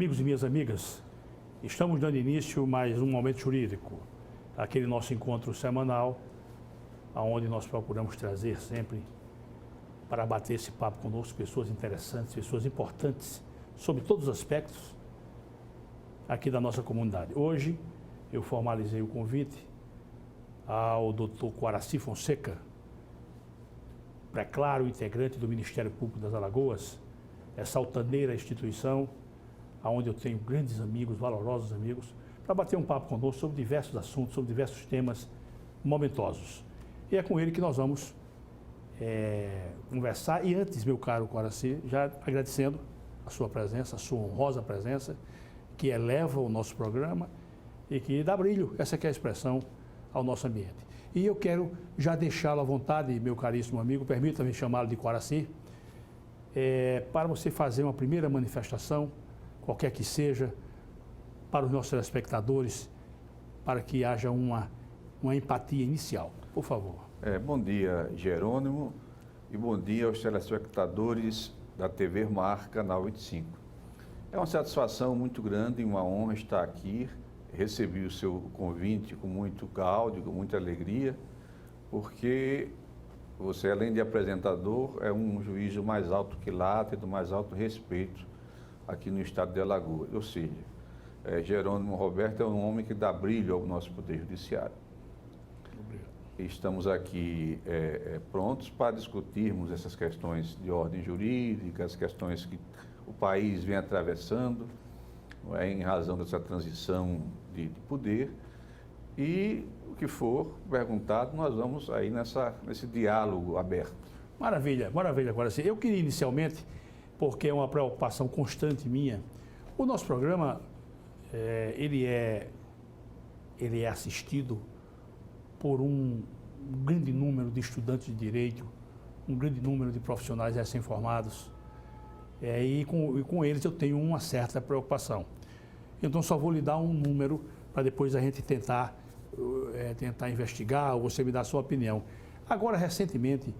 amigos e minhas amigas, estamos dando início a mais um Momento Jurídico, aquele nosso encontro semanal, onde nós procuramos trazer sempre para bater esse papo conosco pessoas interessantes, pessoas importantes, sobre todos os aspectos aqui da nossa comunidade. Hoje eu formalizei o convite ao Dr. Quaraci Fonseca, pré-claro integrante do Ministério Público das Alagoas, essa altaneira instituição, onde eu tenho grandes amigos, valorosos amigos, para bater um papo conosco sobre diversos assuntos, sobre diversos temas momentosos. E é com ele que nós vamos conversar. E antes, meu caro Quaraci, já agradecendo a sua presença, a sua honrosa presença, que eleva o nosso programa e que dá brilho, essa que é a expressão, ao nosso ambiente. E eu quero já deixá-lo à vontade, meu caríssimo amigo, permita-me chamá-lo de Quaraci, para você fazer uma primeira manifestação, qualquer que seja, para os nossos telespectadores, para que haja uma empatia inicial. Por favor. Bom dia, Jerônimo, e bom dia aos telespectadores da TV Mar, Canal 25. É uma satisfação muito grande e uma honra estar aqui. Recebi o seu convite com muito gáudio, com muita alegria, porque você, além de apresentador, é um juiz do mais alto quilate, do mais alto respeito aqui no estado de Alagoas. Ou seja, Jerônimo Roberto é um homem que dá brilho ao nosso Poder Judiciário. Obrigado. Estamos aqui prontos para discutirmos essas questões de ordem jurídica, as questões que o país vem atravessando, em razão dessa transição de poder, e o que for perguntado, nós vamos aí nesse diálogo aberto. Maravilha, maravilha, Quaraci. Eu queria inicialmente, porque é uma preocupação constante minha, o nosso programa, ele é assistido por um grande número de estudantes de direito, um grande número de profissionais recém-formados, e com eles eu tenho uma certa preocupação. Então só vou lhe dar um número para depois a gente tentar investigar, ou você me dar a sua opinião. Agora, recentemente,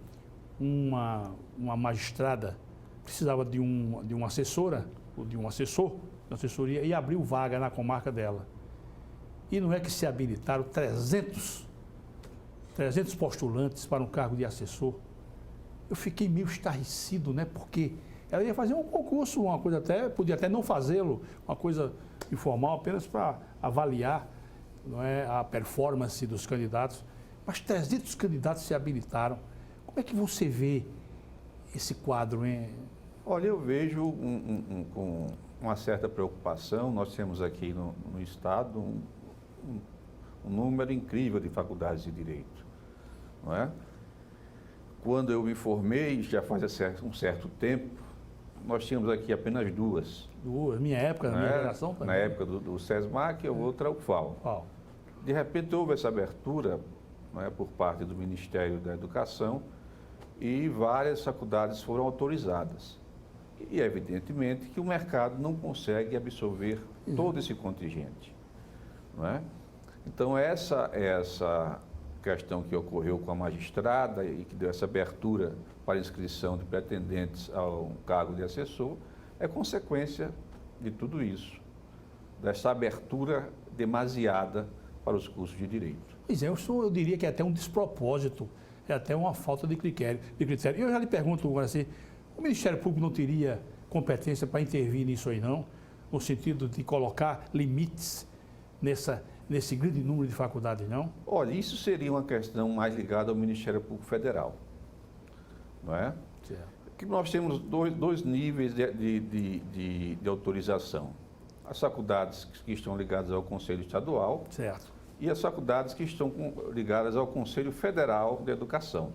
uma magistrada precisava de uma assessora, ou de um assessor, de uma assessoria, e abriu vaga na comarca dela. E não é que se habilitaram 300 postulantes para um cargo de assessor. Eu fiquei meio estarrecido, né? Porque ela ia fazer um concurso, uma coisa podia até não fazê-lo, uma coisa informal, apenas para avaliar, não é, a performance dos candidatos. Mas 300 candidatos se habilitaram. Como é que você vê esse quadro, hein? Olha, eu vejo com uma certa preocupação. Nós temos aqui no estado um número incrível de faculdades de direito, não é? Quando eu me formei, já faz um certo tempo, nós tínhamos aqui apenas duas. Minha época, na minha geração também. Na época do SESMAC e outra UFAL. De repente houve essa abertura, não é, por parte do Ministério da Educação, e várias faculdades foram autorizadas. E evidentemente que o mercado não consegue absorver todo esse contingente, não é? Então essa questão que ocorreu com a magistrada e que deu essa abertura para inscrição de pretendentes ao cargo de assessor é consequência de tudo isso, dessa abertura demasiada para os cursos de direito. Pois é, eu diria que é até um despropósito, é até uma falta de critério. E eu já lhe pergunto agora assim, o Ministério Público não teria competência para intervir nisso aí não? No sentido de colocar limites nesse grande número de faculdades, não? Olha, isso seria uma questão mais ligada ao Ministério Público Federal, não é? Certo. Que nós temos dois níveis de autorização. As faculdades que estão ligadas ao Conselho Estadual. Certo. E as faculdades que estão ligadas ao Conselho Federal de Educação.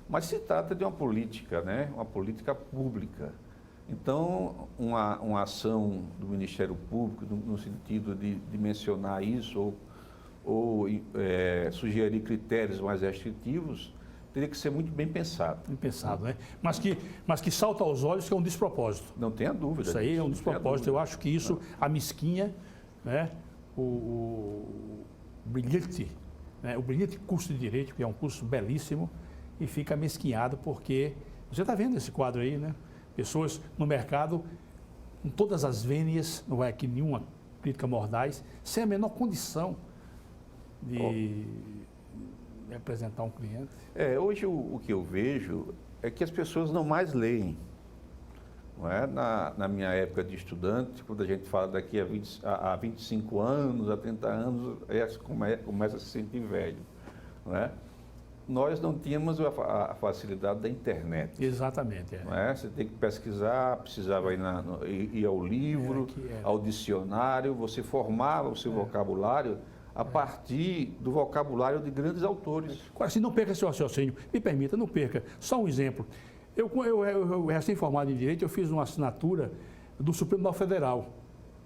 Mas se trata de uma política, né? Uma política pública. Então, uma ação do Ministério Público, no sentido de mencionar isso ou sugerir critérios mais restritivos, teria que ser muito bem pensado. Bem pensado, né? Mas que salta aos olhos que é um despropósito. Não tenha dúvida. Isso aí é um despropósito. Eu acho que isso, a mesquinha, né? O brilhante, né? O brilhante curso de Direito, que é um curso belíssimo, e fica mesquinhado porque você está vendo esse quadro aí, né? Pessoas no mercado com todas as vênias, não vai aqui nenhuma crítica mordaz, sem a menor condição de representar um cliente. Hoje o que eu vejo é que as pessoas não mais leem. Não é? Na minha época de estudante, quando a gente fala daqui a 25 anos, a 30 anos, começa a se sentir velho. Não é? Nós não tínhamos a facilidade da internet. Exatamente. Não é? Você tem que pesquisar, precisava ir ao livro, ao dicionário, você formava o seu vocabulário a partir do vocabulário de grandes autores. Agora, se não perca seu raciocínio, me permita, não perca. Só um exemplo. Eu recém-formado em Direito, eu fiz uma assinatura do Supremo Tribunal Federal.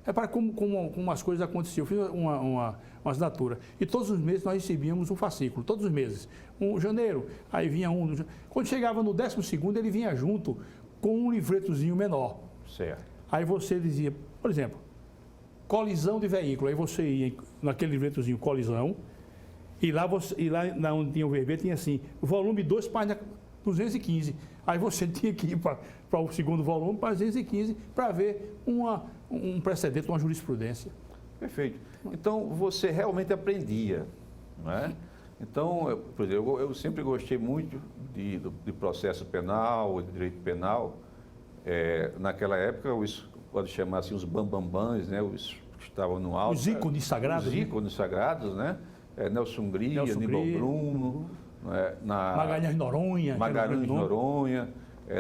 Para como as coisas aconteciam. Eu fiz uma assinatura. E todos os meses nós recebíamos um fascículo, todos os meses. Janeiro, aí vinha um. Quando chegava no 12º, ele vinha junto com um livretozinho menor. Certo. Aí você dizia, por exemplo, colisão de veículo. Aí você ia naquele livretozinho, colisão, e lá onde tinha o verbete, tinha assim, volume 2, página 215. Aí você tinha que ir para o segundo volume, para 215, para ver um precedente, uma jurisprudência. Perfeito. Então, você realmente aprendia, não é? Então, por exemplo, eu sempre gostei muito de processo penal, de direito penal. Naquela época, pode chamar assim, os bambambãs, né? Os que estavam no alto. Os ícones sagrados. Os ícones sagrados, né? Nelson Gria, Aníbal Bruno. Magalhães Noronha.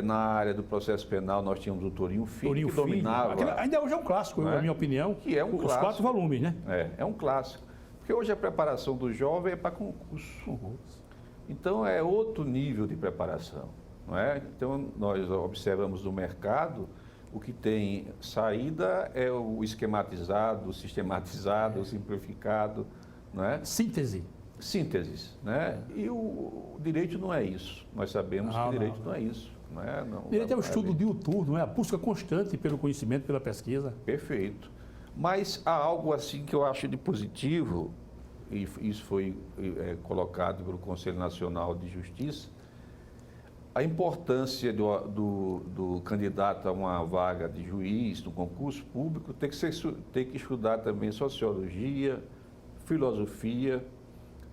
Na área do processo penal, nós tínhamos o Torinho Filho, que dominava. Ainda hoje é um clássico, na minha opinião. Que é um clássico. Os 4 volumes, né? É um clássico. Porque hoje a preparação do jovem é para concurso. Então, é outro nível de preparação. Não é? Então, nós observamos no mercado, o que tem saída é o esquematizado, o sistematizado, o simplificado. Não é? Sínteses, né? E o direito não é isso. Nós sabemos que o direito não é isso. Direito é o estudo diuturno, a busca constante pelo conhecimento, pela pesquisa. Perfeito. Mas há algo assim que eu acho de positivo, e isso foi colocado pelo Conselho Nacional de Justiça, a importância do candidato a uma vaga de juiz no concurso público tem que estudar também sociologia, filosofia,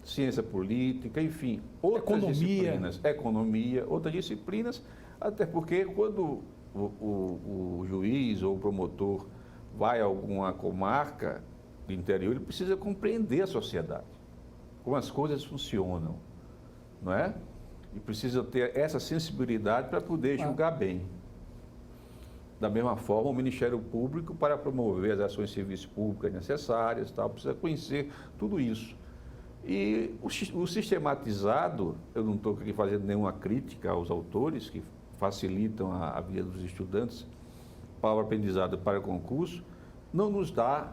ciência política, enfim, outras disciplinas, economia, outras disciplinas, até porque quando o juiz ou o promotor vai a alguma comarca do interior, ele precisa compreender a sociedade, como as coisas funcionam, não é? E precisa ter essa sensibilidade para poder julgar bem. Da mesma forma, o Ministério Público, para promover as ações de serviço públicas necessárias, precisa conhecer tudo isso. E o sistematizado, eu não estou aqui fazendo nenhuma crítica aos autores que facilitam a vida dos estudantes para o aprendizado para o concurso, não nos dá,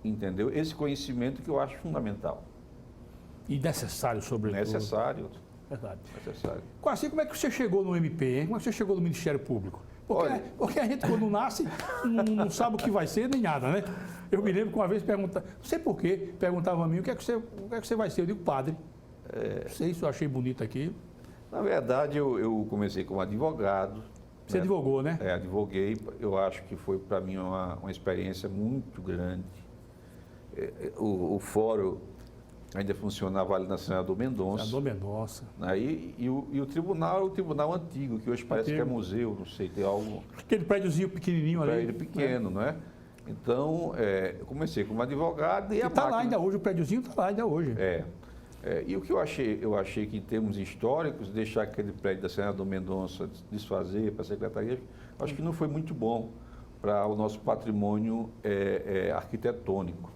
entendeu, esse conhecimento que eu acho fundamental. E necessário, sobretudo. Necessário. Verdade. Necessário. Assim, como é que você chegou no MP, hein? Como é que você chegou no Ministério Público? Porque a gente, quando nasce, não sabe o que vai ser nem nada, né? Eu me lembro que uma vez perguntava, não sei por quê, perguntava a mim, o que é que você vai ser? Eu digo, padre. Não sei se eu achei bonito aqui. Na verdade, eu comecei como advogado. Você advogou, né? Advoguei. Eu acho que foi, para mim, uma experiência muito grande. O fórum ainda funcionava ali na Senador Mendonça. Senador Mendonça. E o tribunal é o tribunal antigo, que hoje parece que é museu, não sei, tem algo... Aquele prédiozinho pequenininho ali. Prédio pequeno, não é? Então, eu comecei como advogado e está lá ainda hoje, o prédiozinho está lá ainda hoje. E o que eu achei que em termos históricos, deixar aquele prédio da Senador Mendonça desfazer para a secretaria, acho que não foi muito bom para o nosso patrimônio arquitetônico,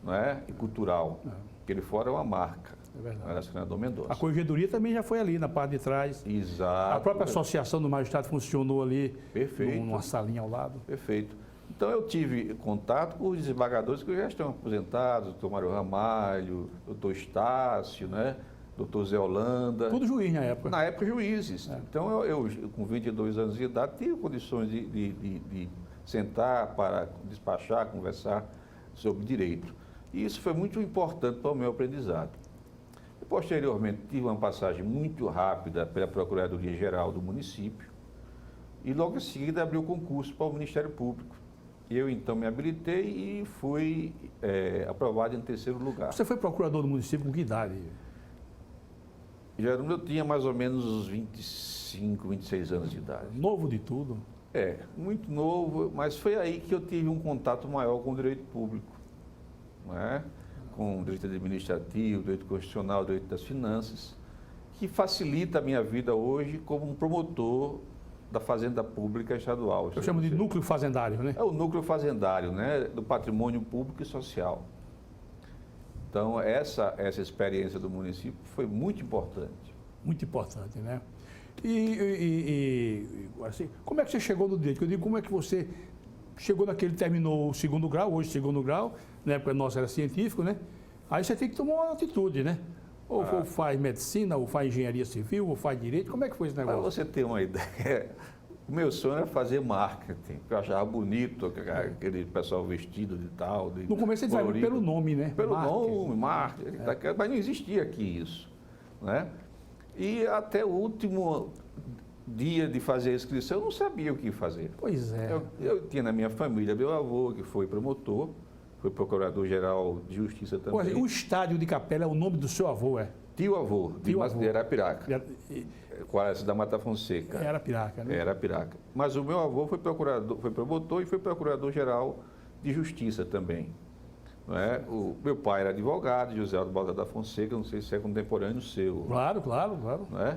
não é? E cultural. Aquele fora é uma marca. É verdade. Era a Senador Mendonça. A corregedoria também já foi ali na parte de trás. Exato. A própria associação do magistrado funcionou ali. Perfeito. Numa salinha ao lado. Perfeito. Então eu tive contato com os desembargadores que já estão aposentados, doutor Mário Ramalho, doutor Estácio, né? Doutor Zé Holanda. Tudo juiz na época. Na época, juízes. Então eu com 22 anos de idade, tive condições de sentar para despachar, conversar sobre direito. E isso foi muito importante para o meu aprendizado. E, posteriormente, tive uma passagem muito rápida pela Procuradoria-Geral do município e logo em seguida abri o concurso para o Ministério Público. Eu, então, me habilitei e fui aprovado em 3º lugar. Você foi procurador do município com que idade? Jerônimo, eu tinha mais ou menos uns 25, 26 anos de idade. Novo de tudo. Muito novo, mas foi aí que eu tive um contato maior com o direito público, não é? Com o direito administrativo, o direito constitucional, o direito das finanças, que facilita a minha vida hoje como um promotor da Fazenda Pública Estadual. Eu chamo de núcleo fazendário, né? É o núcleo fazendário, né? Do patrimônio público e social. Então, essa experiência do município foi muito importante. Muito importante, né? Assim, como é que você chegou no direito? Eu digo, como é que você chegou naquele, terminou o 2º grau, hoje 2º grau, na época nossa era científico, né? Aí você tem que tomar uma atitude, né? Ou faz medicina, ou faz engenharia civil, ou faz direito. Como é que foi esse negócio? Para você ter uma ideia, o meu sonho era fazer marketing, porque eu achava bonito aquele pessoal vestido de tal. No começo você vai pelo nome, né? Pelo nome, marketing, mas não existia aqui isso, né? E até o último dia de fazer a inscrição, eu não sabia o que fazer. Pois é. Eu tinha na minha família meu avô, que foi promotor, foi procurador-geral de Justiça também. O estádio de Capela é o nome do seu avô, é? Tio-avô, de Arapiraca. Quase da Mata Fonseca. Era Arapiraca, né? Era Arapiraca. Mas o meu avô foi promotor e foi procurador-geral de Justiça também. Não é? O meu pai era advogado, José Aldo Balda da Fonseca, não sei se é contemporâneo seu. Claro. Não é?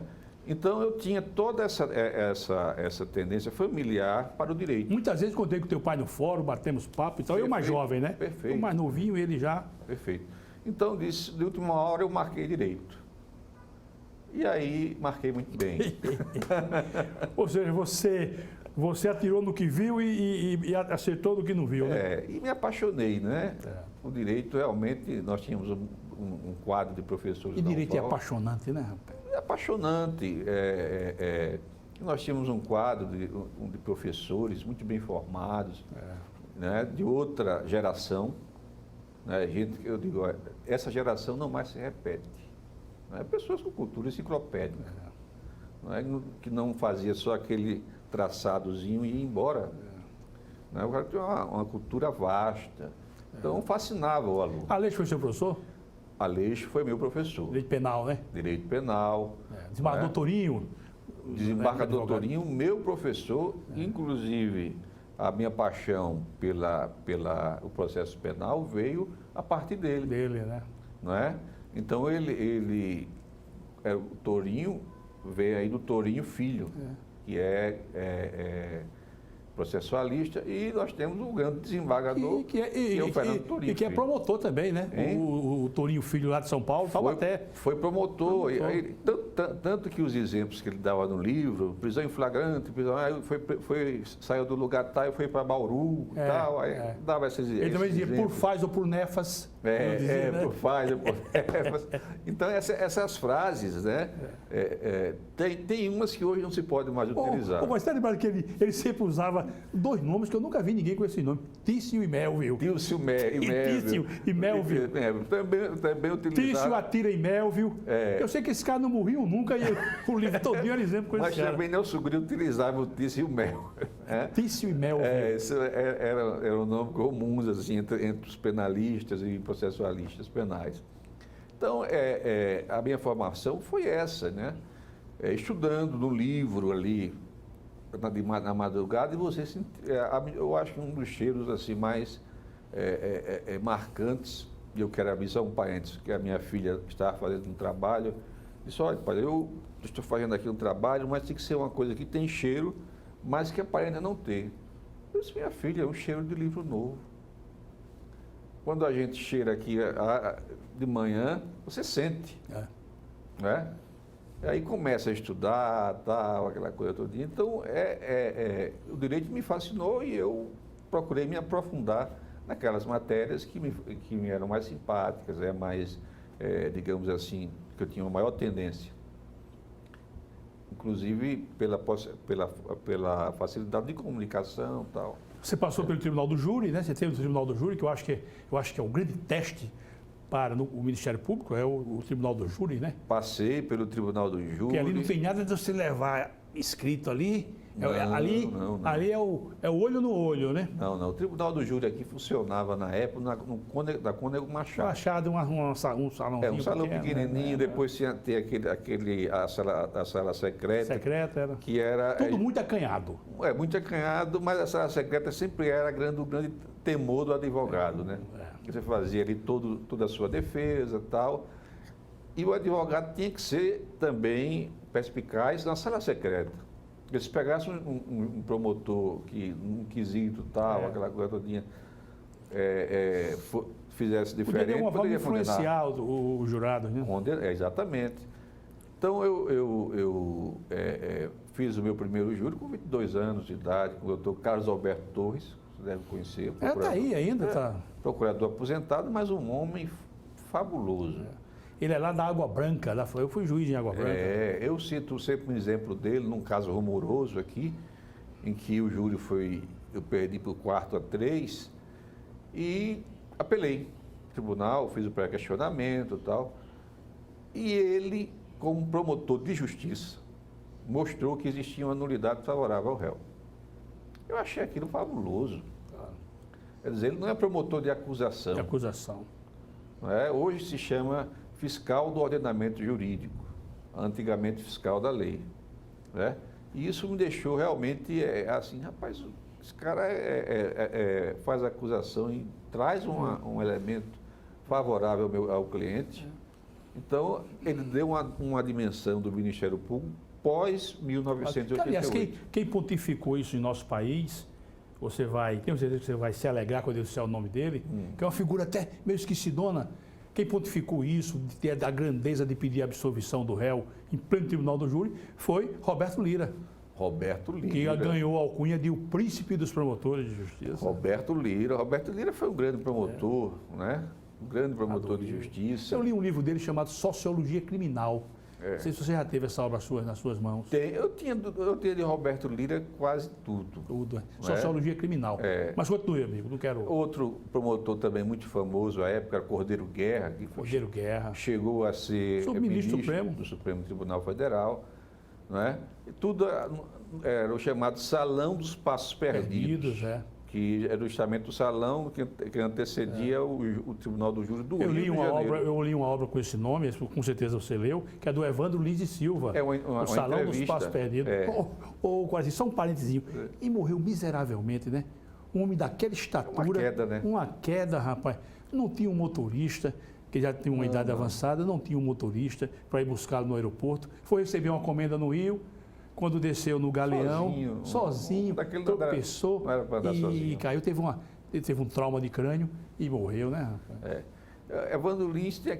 Então, eu tinha toda essa tendência familiar para o direito. Muitas vezes contei com o teu pai no fórum, batemos papo e tal. Eu mais jovem, né? Perfeito. Eu mais novinho, ele já... Perfeito. Então, de última hora, eu marquei direito. E aí, marquei muito bem. Ou seja, você atirou no que viu e acertou no que não viu, né? E me apaixonei, né? O direito, realmente, nós tínhamos um quadro de professores. E direito é apaixonante, né, rapaz? É apaixonante. Nós tínhamos um quadro de professores muito bem formados, né? De outra geração. Né? Eu digo, essa geração não mais se repete. Né? Pessoas com cultura enciclopédica, que não fazia só aquele traçadozinho e ia embora. Né? O cara tinha uma cultura vasta. Então, fascinava o aluno. Aleixo foi seu professor? Aleixo foi meu professor. Direito penal, né? Direito penal. Desembargador Torinho. Desembargador Torinho, meu professor, inclusive a minha paixão pelo processo penal veio a partir dele. Dele, né? Não é? Então, o Torinho veio aí do Torinho Filho, que é processualista, e nós temos um grande desembargador, que é o Fernando Torinho. E que é promotor também, né? O Torinho Filho lá de São Paulo, foi promotor. Aí, tanto que os exemplos que ele dava no livro, prisão em flagrante, saiu do lugar tal e foi para Bauru, tal, aí dava esses Ele também dizia exemplos. por faz ou por nefas. Dizia, né? Por faz ou por nefas. Então, essas frases, né? Tem umas que hoje não se pode mais utilizar. Mas está lembrado que ele sempre usava dois nomes que eu nunca vi ninguém com esse nome, Tício e Melville. Tício e Melville. Também utilizava. Tício atira e Melville. Eu sei que esse cara não morriam nunca e o livro todinho era exemplo com esse cara. Mas também Nelson Grilo utilizava o Tício e o Melville. Tício e Melville. Isso era um nome comum assim, entre os penalistas e processualistas penais. Então, a minha formação foi essa, né? Estudando no livro ali, na madrugada, e você eu acho que um dos cheiros assim, mais marcantes, e eu quero avisar um parênteses, que a minha filha estava fazendo um trabalho, disse, olha, pai, eu estou fazendo aqui um trabalho, mas tem que ser uma coisa que tem cheiro, mas que aparenta não ter. Eu disse, minha filha, é um cheiro de livro novo. Quando a gente cheira aqui de manhã, você sente. Né? E aí começa a estudar, tal, aquela coisa toda. Então, o direito me fascinou e eu procurei me aprofundar naquelas matérias que me eram mais simpáticas, mais, digamos assim, que eu tinha uma maior tendência. Inclusive pela facilidade de comunicação e tal. Você passou pelo Tribunal do Júri, né? Você teve o Tribunal do Júri, que eu acho que é um grande teste para o Ministério Público, é o Tribunal do Júri, né? Passei pelo Tribunal do Júri. Porque ali não tem nada de você levar escrito ali Ali é o olho no olho, né? Não. O Tribunal do Júri aqui funcionava na época da Cônego Machado. Machado, um salãozinho. Um salão pequenininho, depois tinha a sala secreta. Secreta era. Que era... Tudo muito acanhado. Muito acanhado, mas a sala secreta sempre era o grande temor do advogado, né? Você fazia ali toda a sua defesa e tal. E o advogado tinha que ser também perspicaz na sala secreta. Porque se pegasse um promotor que, num quesito tal, aquela coisa todinha, fizesse diferente, poderia influenciar o jurado, né? Exatamente. Então, eu fiz o meu primeiro júri com 22 anos de idade, com o doutor Carlos Alberto Torres, você deve conhecer. Está aí ainda, tá? Procurador aposentado, mas um homem fabuloso. Ele é lá da Água Branca, eu fui juiz em Água Branca. Eu cito sempre um exemplo dele, num caso rumoroso aqui, em que o júri eu perdi por 4-3 e apelei no tribunal, fiz o pré-questionamento e tal. E ele, como promotor de justiça, mostrou que existia uma nulidade favorável ao réu. Eu achei aquilo fabuloso. Quer dizer, ele não é promotor de acusação. De acusação. Não é? Hoje se chama fiscal do ordenamento jurídico, antigamente fiscal da lei. Né? E isso me deixou realmente assim, rapaz, esse cara faz a acusação e traz um elemento favorável ao cliente. Então, ele deu uma dimensão do Ministério Público pós-1988. Aliás, quem pontificou isso em nosso país, tenho certeza que você vai se alegrar quando eu disser o nome dele, que é uma figura até meio esquecidona. Quem pontificou isso, de ter a grandeza de pedir a absolvição do réu em pleno tribunal do júri, foi Roberto Lira. Roberto Lira. Que ganhou a alcunha de o príncipe dos promotores de justiça. Roberto Lira foi um grande promotor, né? Um grande promotor de justiça. Eu li um livro dele chamado Sociologia Criminal. Não sei se você já teve essa obra nas suas mãos. Eu tinha de Roberto Lira quase tudo. Sociologia Criminal. Mas continue, amigo, não quero... Outro promotor também muito famoso à época era Cordeiro Guerra. Guerra. Chegou a ser ministro do Supremo Tribunal Federal. Não é? E tudo era o chamado Salão dos Passos Perdidos. Que era justamente o salão que antecedia o Tribunal do Júri do Rio de Janeiro. Eu li uma obra com esse nome, com certeza você leu, que é do Evandro Lins e Silva. O Salão dos Passos Perdidos. Só um parentezinho. E morreu miseravelmente, né? Um homem daquela estatura. Uma queda, né? Uma queda, rapaz. Não tinha um motorista, que já tinha uma idade avançada, não tinha um motorista para ir buscá-lo no aeroporto. Foi receber uma comenda no Rio. Quando desceu no Galeão, sozinho tropeçou e caiu, teve um trauma de crânio e morreu, né, rapaz? Evandro Lins tem a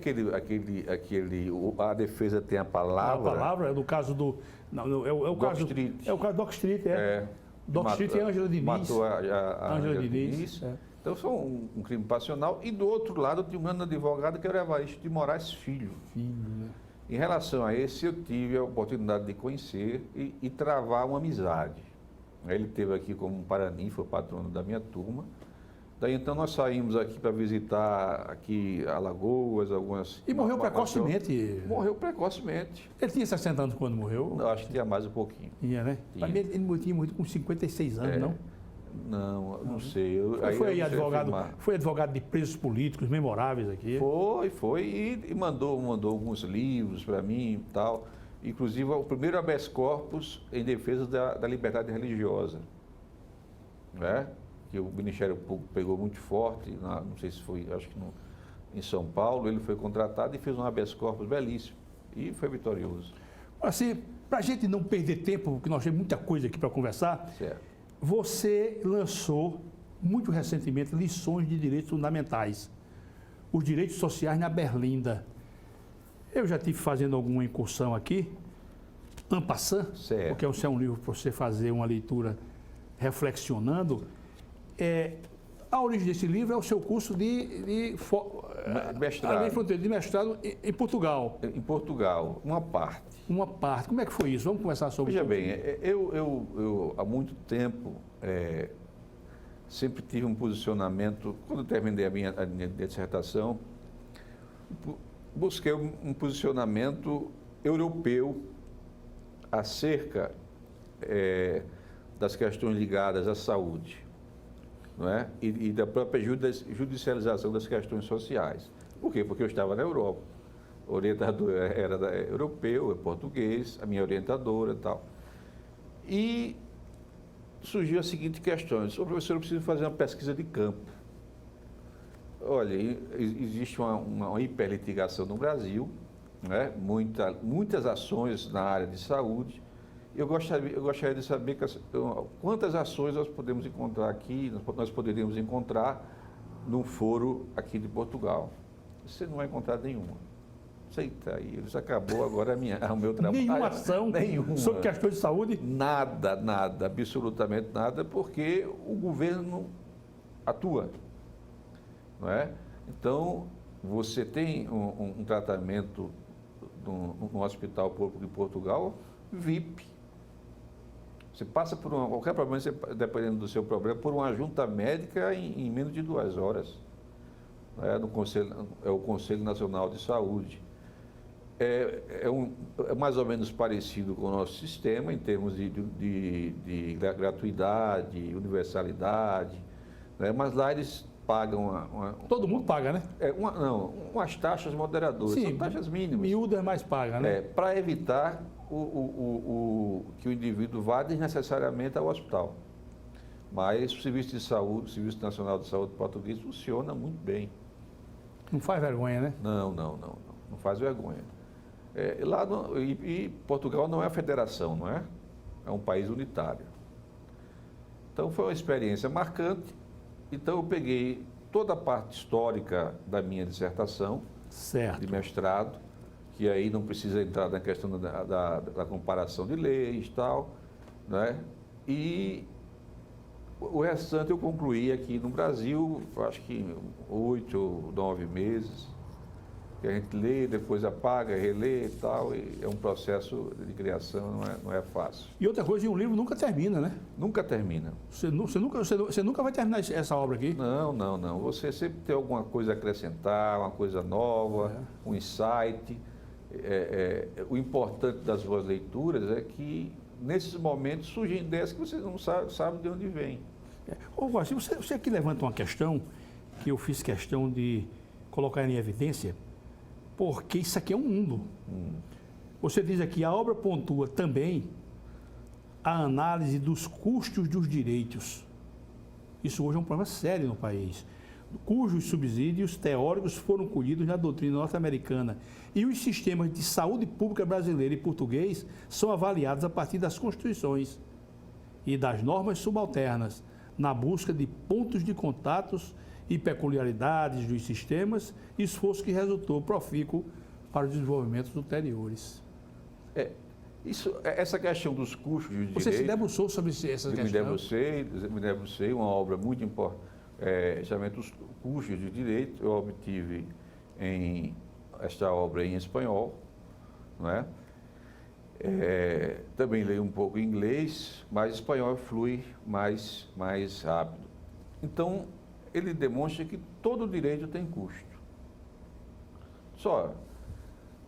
defesa tem a palavra. A palavra é do caso do... Não, é o caso do Doc Street, Doc Street e Ângela Diniz. Matou a Ângela Diniz. Então, foi um crime passional. E do outro lado, tinha um grande advogado que era o Evaristo de Moraes Filho. Né? Em relação a esse, eu tive a oportunidade de conhecer e travar uma amizade. Ele esteve aqui como um Paranin, foi patrono da minha turma. Daí então nós saímos aqui para visitar aqui Alagoas, algumas... E morreu precocemente? Morreu precocemente. Ele tinha 60 anos quando morreu? Eu acho que tinha mais um pouquinho. Tinha, né? Para mim ele tinha morrido com 56 anos, não? Não sei. Foi advogado de presos políticos memoráveis aqui. Foi e mandou alguns livros para mim e tal. Inclusive o primeiro habeas corpus em defesa da liberdade religiosa. Né? Que o Ministério Público pegou muito forte, não sei se foi, acho que em São Paulo, ele foi contratado e fez um habeas corpus belíssimo. E foi vitorioso. Assim, para a gente não perder tempo, porque nós temos muita coisa aqui para conversar. Certo. Você lançou, muito recentemente, lições de direitos fundamentais. Os direitos sociais na Berlinda. Eu já estive fazendo alguma incursão aqui, en passant, porque esse é um livro para você fazer uma leitura reflexionando. A origem desse livro é o seu curso de mestrado em Portugal. Em Portugal, uma parte. Uma parte. Como é que foi isso? Vamos conversar sobre isso. Veja bem, eu há muito tempo sempre tive um posicionamento, quando eu terminei a minha dissertação, busquei um posicionamento europeu acerca das questões ligadas à saúde, não é? E da própria judicialização das questões sociais. Por quê? Porque eu estava na Europa. O orientador era europeu, é português, a minha orientadora e tal. E surgiu a seguinte questão: eu disse, professor, eu preciso fazer uma pesquisa de campo. Olha, existe uma hiperlitigação no Brasil, né? Muitas ações na área de saúde. Eu gostaria de saber quantas ações nós podemos encontrar aqui, nós poderíamos encontrar num foro aqui de Portugal. Você não vai encontrar nenhuma. Aceita aí, isso acabou agora o meu trabalho. Nenhuma ação sobre questões de saúde? Nada, absolutamente nada, porque o governo atua, não é? Então, você tem um tratamento no hospital público de Portugal VIP. Você passa por qualquer problema, dependendo do seu problema, por uma junta médica em menos de 2 horas. É o Conselho Nacional de Saúde. É mais ou menos parecido com o nosso sistema em termos de gratuidade, universalidade, né? Mas lá eles pagam todo mundo paga, né? Umas taxas moderadoras. Sim, são taxas mínimas. Miúdas mais paga, né? Para evitar que o indivíduo vá desnecessariamente ao hospital. Mas o Serviço de Saúde, o Serviço Nacional de Saúde português, funciona muito bem. Não faz vergonha, né? Não faz vergonha. E Portugal não é a federação, não é? É um país unitário. Então foi uma experiência marcante. Então eu peguei toda a parte histórica da minha dissertação, certo, de mestrado, que aí não precisa entrar na questão da comparação de leis e tal, né? E o restante eu concluí aqui no Brasil, acho que 8 ou 9 meses, que a gente lê, depois apaga, relê e tal, e é um processo de criação, não é fácil. E outra coisa, um livro nunca termina, né? Nunca termina. Você nunca vai terminar essa obra aqui? Não. Você sempre tem alguma coisa a acrescentar, uma coisa nova, um insight. O importante das suas leituras é que, nesses momentos, surgem ideias que você não sabe de onde vem. Você aqui levanta uma questão que eu fiz questão de colocar em evidência, porque isso aqui é um mundo. Você diz aqui, a obra pontua também a análise dos custos dos direitos. Isso hoje é um problema sério no país, cujos subsídios teóricos foram colhidos na doutrina norte-americana. E os sistemas de saúde pública brasileiro e português são avaliados a partir das constituições e das normas subalternas, na busca de pontos de contatos e peculiaridades dos sistemas, esforço que resultou profícuo para os desenvolvimentos ulteriores. Essa questão dos custos de direito... Você se debruçou sobre essa questão? Me debrucei, uma obra muito importante, chamada Os Custos de Direito. Eu obtive esta obra em espanhol, não é? Também leio um pouco em inglês, mas espanhol flui mais rápido. Então, ele demonstra que todo direito tem custo. Só,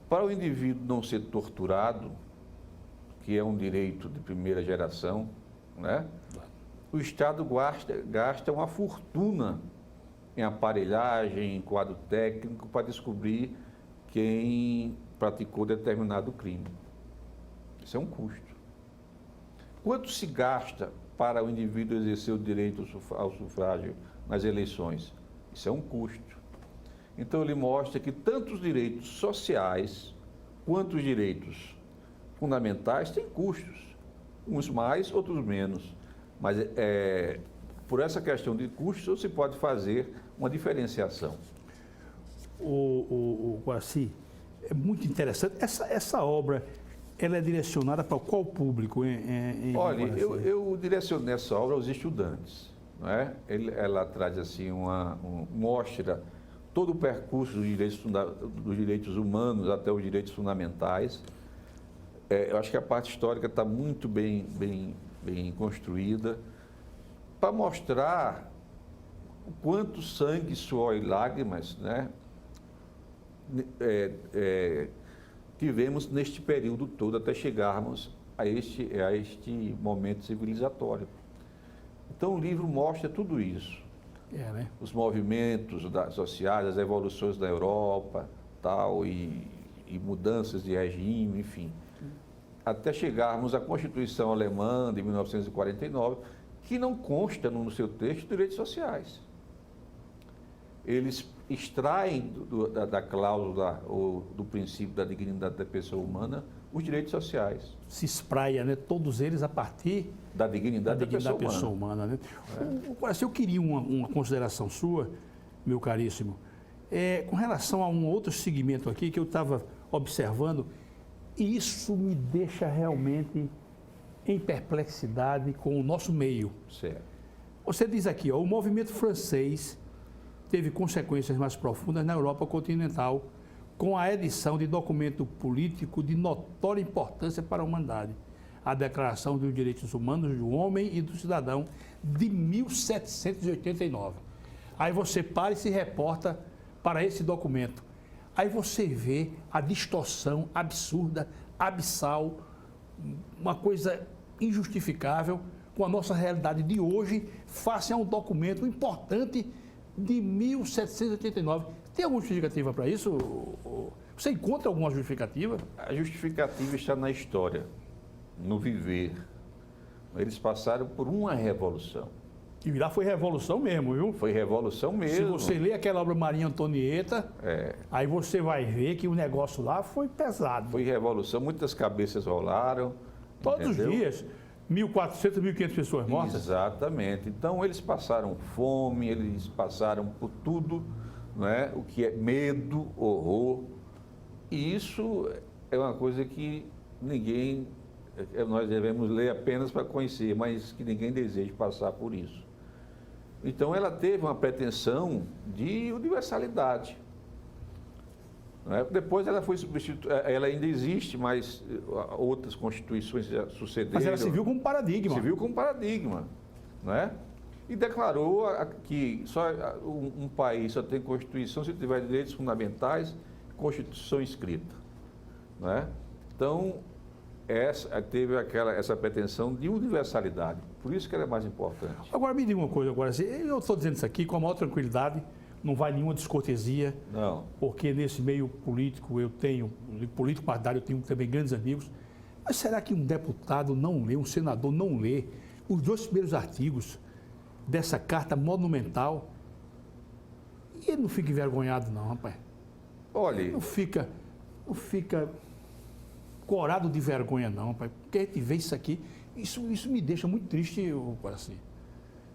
para o indivíduo não ser torturado, que é um direito de primeira geração, né? O Estado gasta uma fortuna em aparelhagem, em quadro técnico, para descobrir quem praticou determinado crime. Isso é um custo. Quanto se gasta para o indivíduo exercer o direito ao sufrágio nas eleições? Isso é um custo. Então, ele mostra que tanto os direitos sociais quanto os direitos fundamentais têm custos. Uns mais, outros menos. Mas, por essa questão de custos, se pode fazer uma diferenciação. O Guaraci, é muito interessante. Essa obra, ela é direcionada para qual público? Olha, eu direcionei essa obra aos estudantes. Não é? Ela traz assim mostra todo o percurso dos direitos humanos até os direitos fundamentais. Eu acho que a parte histórica está muito bem construída, para mostrar o quanto sangue, suor e lágrimas, né, tivemos neste período todo até chegarmos a este momento civilizatório. Então, o livro mostra tudo isso. Né? Os movimentos sociais, as evoluções da Europa, tal, e mudanças de regime, enfim. Até chegarmos à Constituição Alemã de 1949, que não consta no seu texto direitos sociais. Eles extraem da cláusula ou do princípio da dignidade da pessoa humana os direitos sociais. Se espraia, né? Todos eles a partir da dignidade da pessoa humana. Né? Eu queria uma consideração sua, meu caríssimo, com relação a um outro segmento aqui que eu estava observando, e isso me deixa realmente em perplexidade com o nosso meio. Certo. Você diz aqui, o movimento francês teve consequências mais profundas na Europa continental, com a edição de documento político de notória importância para a humanidade, a Declaração dos Direitos Humanos do Homem e do Cidadão, de 1789. Aí você para e se reporta para esse documento. Aí você vê a distorção absurda, abissal, uma coisa injustificável com a nossa realidade de hoje, face a um documento importante de 1789. Tem alguma justificativa para isso? Você encontra alguma justificativa? A justificativa está na história, no viver. Eles passaram por uma revolução. E lá foi revolução mesmo, viu? Foi revolução mesmo. Se você ler aquela obra Maria Antonieta, aí você vai ver que o negócio lá foi pesado. Foi revolução, muitas cabeças rolaram. Todos os dias. 1.400, 1.500 pessoas mortas. Exatamente. Então, eles passaram fome, eles passaram por tudo, não é? O que é medo, horror. E isso é uma coisa que nós devemos ler apenas para conhecer, mas que ninguém deseja passar por isso. Então, ela teve uma pretensão de universalidade. Depois ela foi substituída, ela ainda existe, mas outras constituições já sucederam. Mas ela se viu como paradigma. Se viu como paradigma, não é? E declarou que só um país só tem Constituição se tiver direitos fundamentais, Constituição escrita, não é? Então, teve essa pretensão de universalidade, por isso que ela é mais importante. Agora, me diga uma coisa, eu estou dizendo isso aqui com a maior tranquilidade, não vai nenhuma descortesia, não. Porque nesse meio político político partidário, eu tenho também grandes amigos. Mas será que um deputado não lê, um senador não lê os 2 primeiros artigos dessa carta monumental? E ele não fica envergonhado, não, rapaz. Olha. Não fica corado de vergonha, não, rapaz. Porque a gente vê isso aqui, isso me deixa muito triste, assim.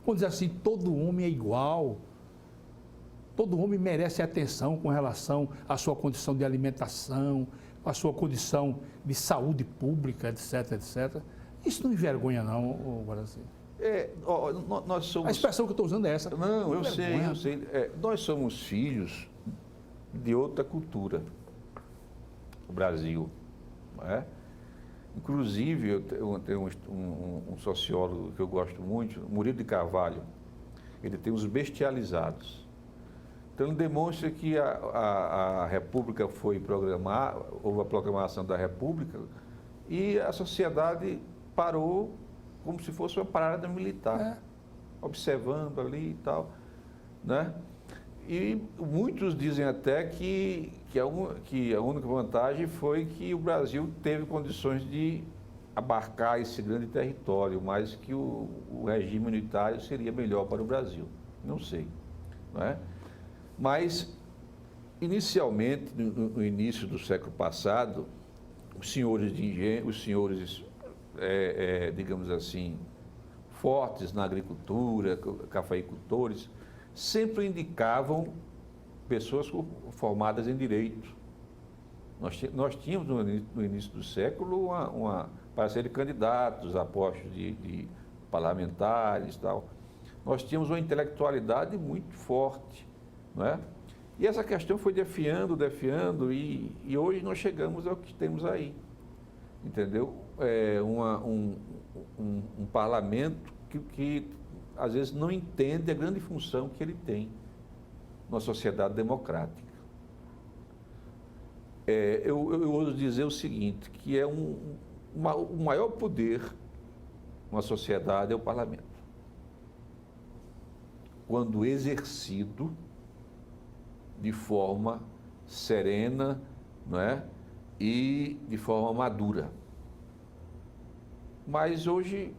Quando diz assim, todo homem é igual. Todo homem merece atenção com relação à sua condição de alimentação, à sua condição de saúde pública, etc, etc. Isso não envergonha, não, Guaraci. Nós somos... A expressão que eu estou usando é essa. Não, eu sei. Nós somos filhos de outra cultura, o Brasil. Não é? Inclusive, eu tenho um sociólogo que eu gosto muito, Murilo de Carvalho. Ele tem os bestializados. Então, ele demonstra que a República foi programada, houve a proclamação da República e a sociedade parou como se fosse uma parada militar, observando ali e tal, né? E muitos dizem até que a única vantagem foi que o Brasil teve condições de abarcar esse grande território, mas que o regime unitário seria melhor para o Brasil. Não sei, não é? Mas, inicialmente, no início do século passado, os senhores de engenho, digamos assim, fortes na agricultura, cafeicultores, sempre indicavam pessoas formadas em direito. Nós tínhamos, no início do século, para serem candidatos a postos de parlamentares e tal. Nós tínhamos uma intelectualidade muito forte. Não é? E essa questão foi defiando, e hoje nós chegamos ao que temos aí, entendeu? Um parlamento que às vezes não entende a grande função que ele tem numa sociedade democrática. Eu ouso dizer o seguinte, que é o maior poder numa sociedade é o parlamento. Quando exercido de forma serena, não é? E de forma madura. Mas hoje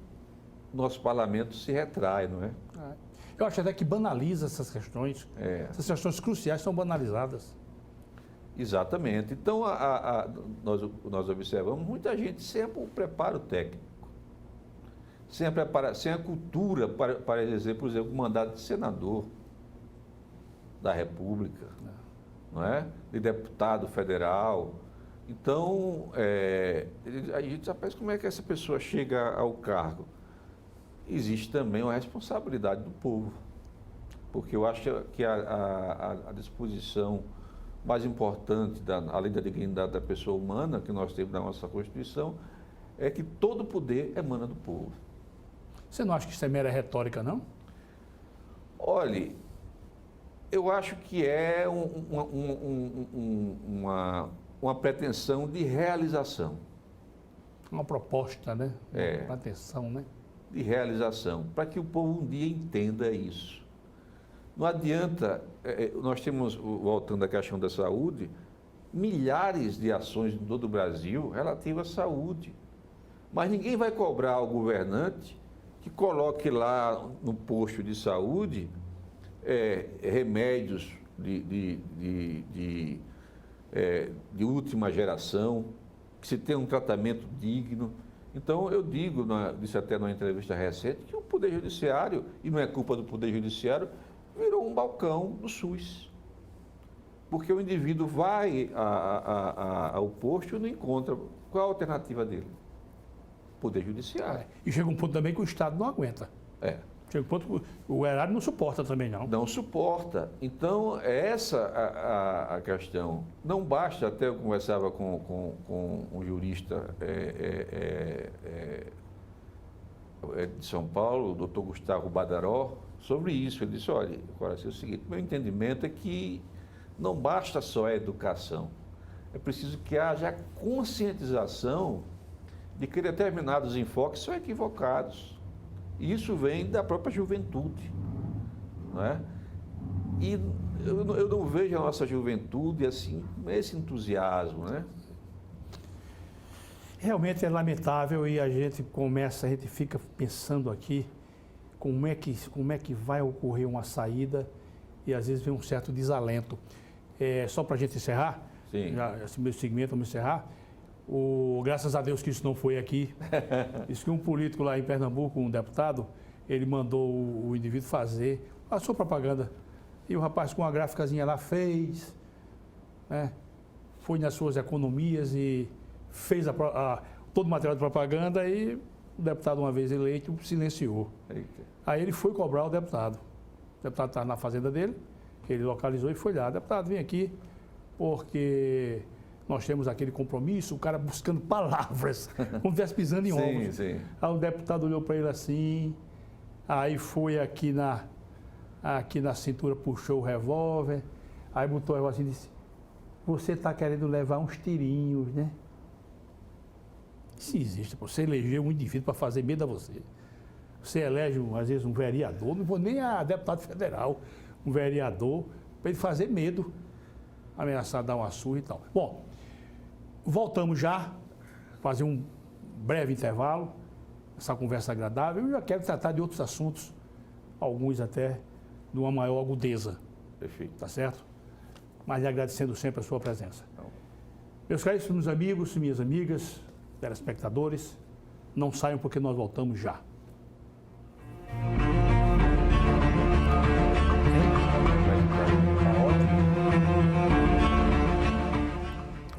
nosso parlamento se retrai, não é? Eu acho até que banaliza essas questões. Essas questões cruciais são banalizadas. Exatamente. Então, nós observamos muita gente sem o preparo técnico, sem a cultura para exercer, por exemplo, o mandato de senador da República, não é? De deputado federal. Então, a gente já pensa como é que essa pessoa chega ao cargo. Existe também uma responsabilidade do povo, porque eu acho que a disposição mais importante, além da dignidade da pessoa humana, que nós temos na nossa Constituição, é que todo poder emana do povo. Você não acha que isso é mera retórica, não? Olhe, eu acho que é uma pretensão de realização. Uma proposta, né? Uma pretensão, né? De realização, para que o povo um dia entenda isso. Não adianta, nós temos, voltando à questão da saúde, milhares de ações em todo o Brasil relativas à saúde. Mas ninguém vai cobrar ao governante que coloque lá no posto de saúde remédios de última geração, que se tenha um tratamento digno. Então, eu disse até numa entrevista recente, que o Poder Judiciário, e não é culpa do Poder Judiciário, virou um balcão do SUS. Porque o indivíduo vai ao posto e não encontra. Qual a alternativa dele? Poder Judiciário. E chega um ponto também que o Estado não aguenta. Chega um ponto que o erário não suporta também, não. Não suporta. Então, essa a questão. Não basta, até eu conversava com um jurista de São Paulo, o doutor Gustavo Badaró, sobre isso. Ele disse, olha, agora é o seguinte, meu entendimento é que não basta só a educação. É preciso que haja conscientização de que determinados enfoques são equivocados. E isso vem da própria juventude, não é? E eu não vejo a nossa juventude assim, com esse entusiasmo, né? Realmente é lamentável e a gente fica pensando aqui como é que vai ocorrer uma saída e às vezes vem um certo desalento. Só para a gente encerrar, esse meu segmento, vamos encerrar. Graças a Deus que isso não foi aqui. Isso que um político lá em Pernambuco, um deputado, ele mandou o indivíduo fazer a sua propaganda. E o rapaz com uma gráficazinha lá fez, né? Foi nas suas economias e fez todo o material de propaganda e o deputado, uma vez eleito, silenciou. Eita. Aí ele foi cobrar o deputado. O deputado estava na fazenda dele, ele localizou e foi lá. Deputado, vem aqui porque nós temos aquele compromisso, o cara buscando palavras, como estivesse pisando em ovos. Sim. Aí o deputado olhou para ele assim, aí foi aqui na cintura, puxou o revólver, aí botou o revólver assim e disse, você está querendo levar uns tirinhos, né? Isso existe, você elegeu um indivíduo para fazer medo a você. Você elege, às vezes, um vereador, não vou nem a deputado federal, um vereador, para ele fazer medo, ameaçar dar uma surra e tal. Bom, voltamos já, fazer um breve intervalo, essa conversa agradável. Eu já quero tratar de outros assuntos, alguns até de uma maior agudeza. Perfeito. Tá certo? Mas lhe agradecendo sempre a sua presença. Meus caríssimos amigos, minhas amigas, telespectadores, não saiam porque nós voltamos já.